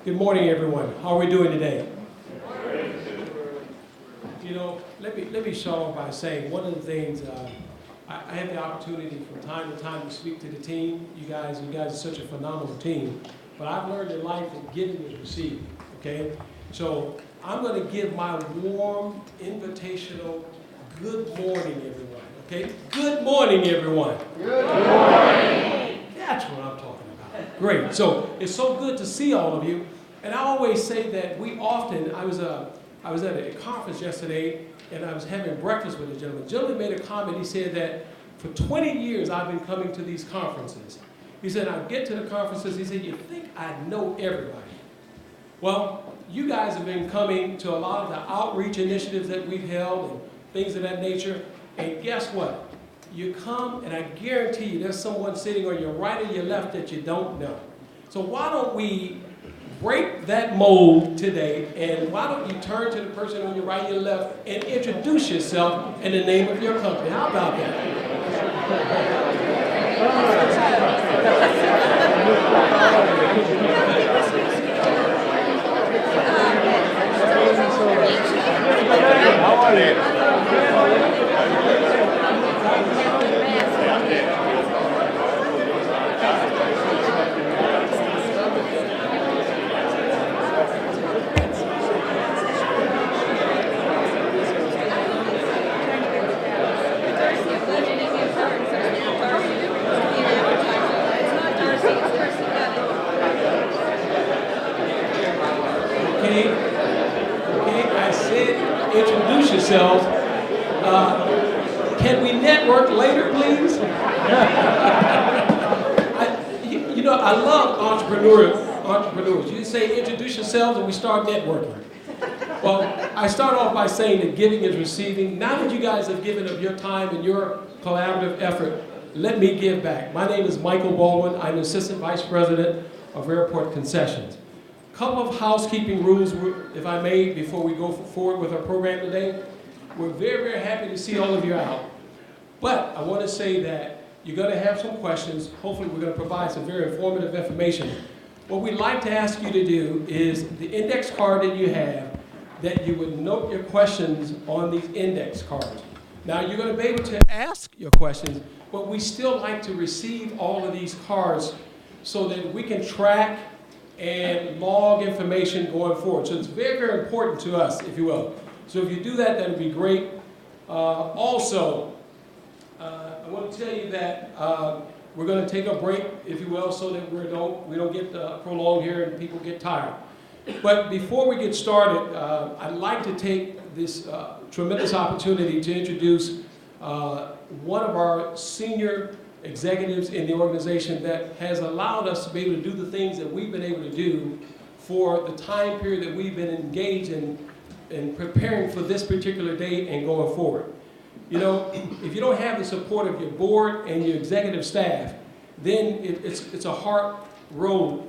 Good morning, everyone. How are we doing today? Let me start off by saying one of the things I have the opportunity from time to time to speak to the team. You guys are such a phenomenal team. But I've learned in life that giving is receiving. Okay, so I'm going to give my warm, invitational good morning, everyone. Okay, good morning, everyone. Good morning. That's what I'm talking about. Great. So it's so good to see all of you. And I always say that I was at a conference yesterday, and I was having breakfast with a gentleman. The gentleman made a comment. He said that for 20 years I've been coming to these conferences. He said, I get to the conferences, he said, you think I know everybody. Well, you guys have been coming to a lot of the outreach initiatives that we've held and things of that nature. And guess what? You come, and I guarantee you there's someone sitting on your right or your left that you don't know. So why don't we break that mold today, and why don't you turn to the person on your right or your left and introduce yourself in the name of your company. How about that? How are you? Introduce yourselves. Can we network later, please? I love entrepreneurs. You say introduce yourselves and we start networking. Well, I start off by saying that giving is receiving. Now that you guys have given of your time and your collaborative effort, let me give back. My name is Michael Baldwin. I'm Assistant Vice President of Airport Concessions. Couple of housekeeping rules, if I may, before we go forward with our program today. We're very, very happy to see all of you out. But I want to say that you're going to have some questions. Hopefully we're going to provide some very informative information. What we'd like to ask you to do is the index card that you have, that you would note your questions on these index cards. Now you're going to be able to ask your questions, but we still like to receive all of these cards so that we can track and log information going forward. So it's very, very important to us, if you will. So if you do that, that would be great. Also, I want to tell you that we're going to take a break, if you will, so that we don't get prolonged here and people get tired. But before we get started, I'd like to take this tremendous opportunity to introduce one of our senior executives in the organization that has allowed us to be able to do the things that we've been able to do for the time period that we've been engaged in preparing for this particular day and going forward. You know, if you don't have the support of your board and your executive staff, then it's a hard road.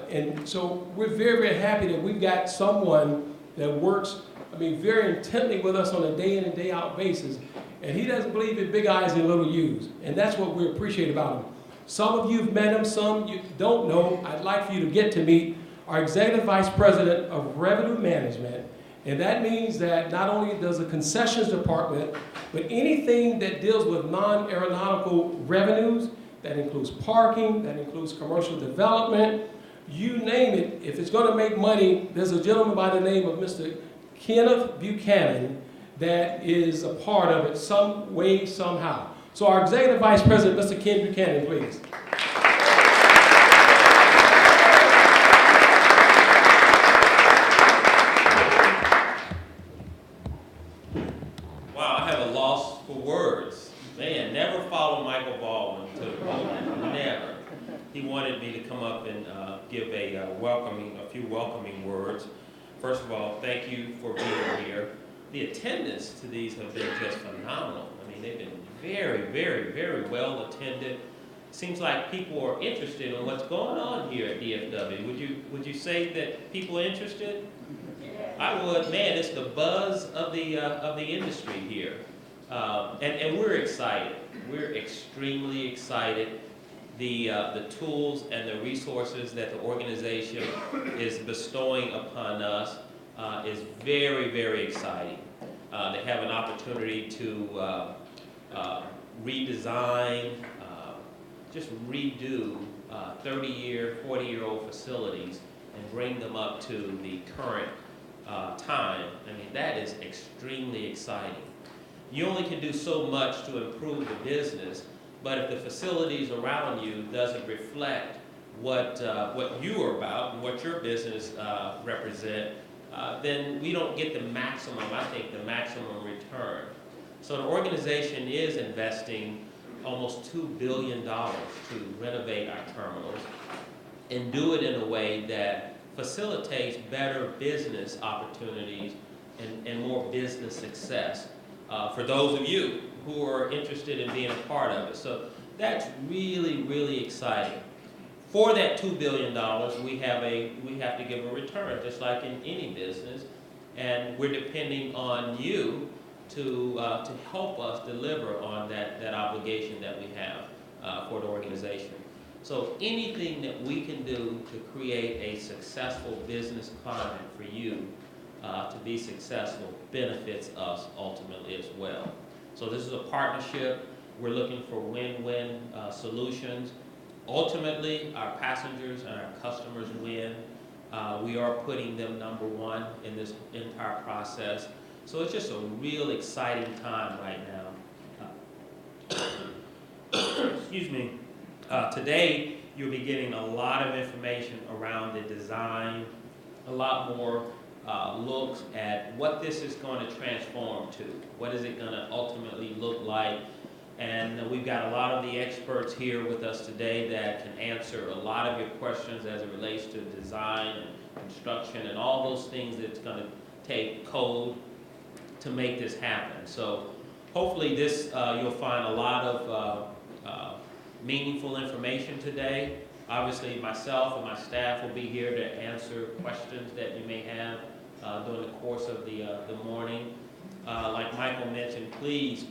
And so we're very, very happy that we've got someone that works, very intently with us on a day in and day out basis. And he doesn't believe in big eyes and little U's. And that's what we appreciate about him. Some of you have met him, some you don't know. I'd like for you to get to meet our Executive Vice President of Revenue Management. And that means that not only does the concessions department, but anything that deals with non-aeronautical revenues, that includes parking, that includes commercial development, you name it. If it's going to make money, there's a gentleman by the name of Mr. Kenneth Buchanan that is a part of it some way, somehow. So our Executive Vice President, Mr. Ken Buchanan, please. Wow, I have a loss for words. Man, never follow Michael Baldwin to the podium, never. He wanted me to come up and give a few welcoming words. First of all, thank you for being here. The attendance to these have been just phenomenal. They've been very, very, very well attended. Seems like people are interested in what's going on here at DFW. Would you say that people are interested? I would. Man, it's the buzz of the industry here, and we're excited. We're extremely excited. the tools and the resources that the organization is bestowing upon us is very, very exciting. They have an opportunity to redesign, just redo 30-year, 40-year-old facilities and bring them up to the current time. I mean, that is extremely exciting. You only can do so much to improve the business, but if the facilities around you doesn't reflect what you are about and what your business represent, then we don't get the maximum, I think, the maximum return. So the organization is investing almost $2 billion to renovate our terminals and do it in a way that facilitates better business opportunities and more business success for those of you who are interested in being a part of it. So that's really, really exciting. For that $2 billion, we have to give a return, just like in any business, and we're depending on you to help us deliver on that obligation that we have for the organization. So anything that we can do to create a successful business climate for you to be successful benefits us ultimately as well. So this is a partnership. We're looking for win-win solutions. Ultimately, our passengers and our customers win. We are putting them number one in this entire process. So it's just a real exciting time right now. Excuse me. Today, you'll be getting a lot of information around the design, a lot more looks at what this is going to transform to. What is it going to ultimately look like? And we've got a lot of the experts here with us today that can answer a lot of your questions as it relates to design and construction and all those things that it's going to take code to make this happen. So hopefully this, you'll find a lot of meaningful information today. Obviously myself and my staff will be here to answer questions that you may have during the course of the morning. Like Michael mentioned, please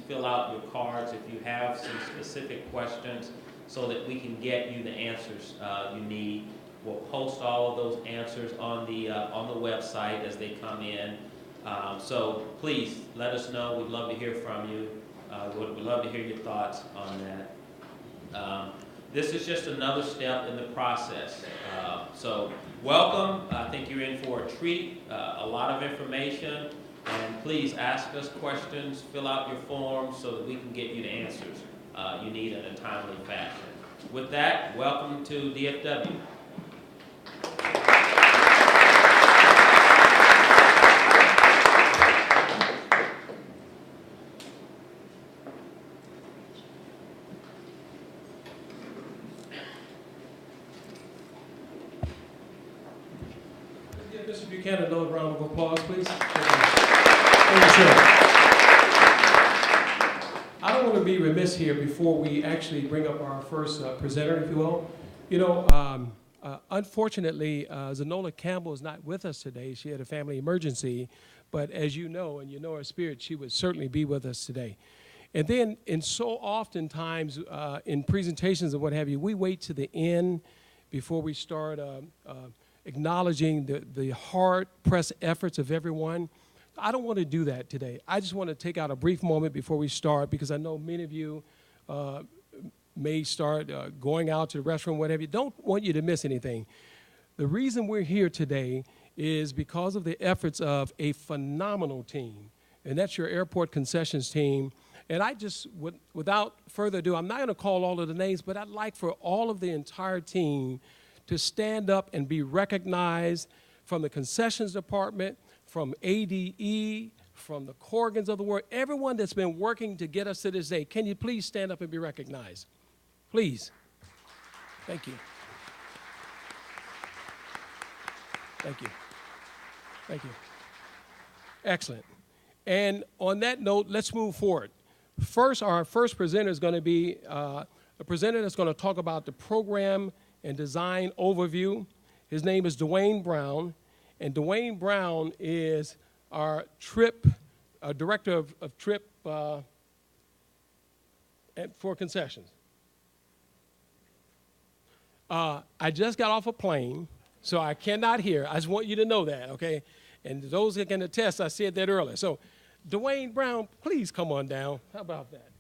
fill out your cards if you have some specific questions so that we can get you the answers you need. We'll post all of those answers on the website as they come in. So please let us know. We'd love to hear from you. We'd love to hear your thoughts on that. This is just another step in the process. So welcome. I think you're in for a treat, a lot of information. And please ask us questions, fill out your forms so that we can get you the answers you need in a timely fashion. With that, welcome to DFW. Give Mr. Buchanan another round of applause, please. Thank you, sir. I don't want to be remiss here before we actually bring up our first presenter, if you will. You know, unfortunately, Zanola Campbell is not with us today. She had a family emergency, but as you know, and you know her spirit, she would certainly be with us today. And then, and so oftentimes in presentations and what have you, we wait to the end before we start acknowledging the hard-pressed efforts of everyone. I don't want to do that today. I just want to take out a brief moment before we start because I know many of you may start going out to the restroom, whatever. Don't want you to miss anything. The reason we're here today is because of the efforts of a phenomenal team, and that's your airport concessions team. And I just, without further ado, I'm not going to call all of the names, but I'd like for all of the entire team to stand up and be recognized from the concessions department, from ADE, from the Corgans of the world, everyone that's been working to get us to this day. Can you please stand up and be recognized? Please. Thank you. Thank you. Thank you. Excellent. And on that note, let's move forward. First, our first presenter is going to be a presenter that's going to talk about the program and design overview. His name is Dwayne Brown, and Dwayne Brown is our director of trip for concessions. I just got off a plane, so I cannot hear. I just want you to know that, okay? And those that can attest, I said that earlier. So, Dwayne Brown, please come on down. How about that?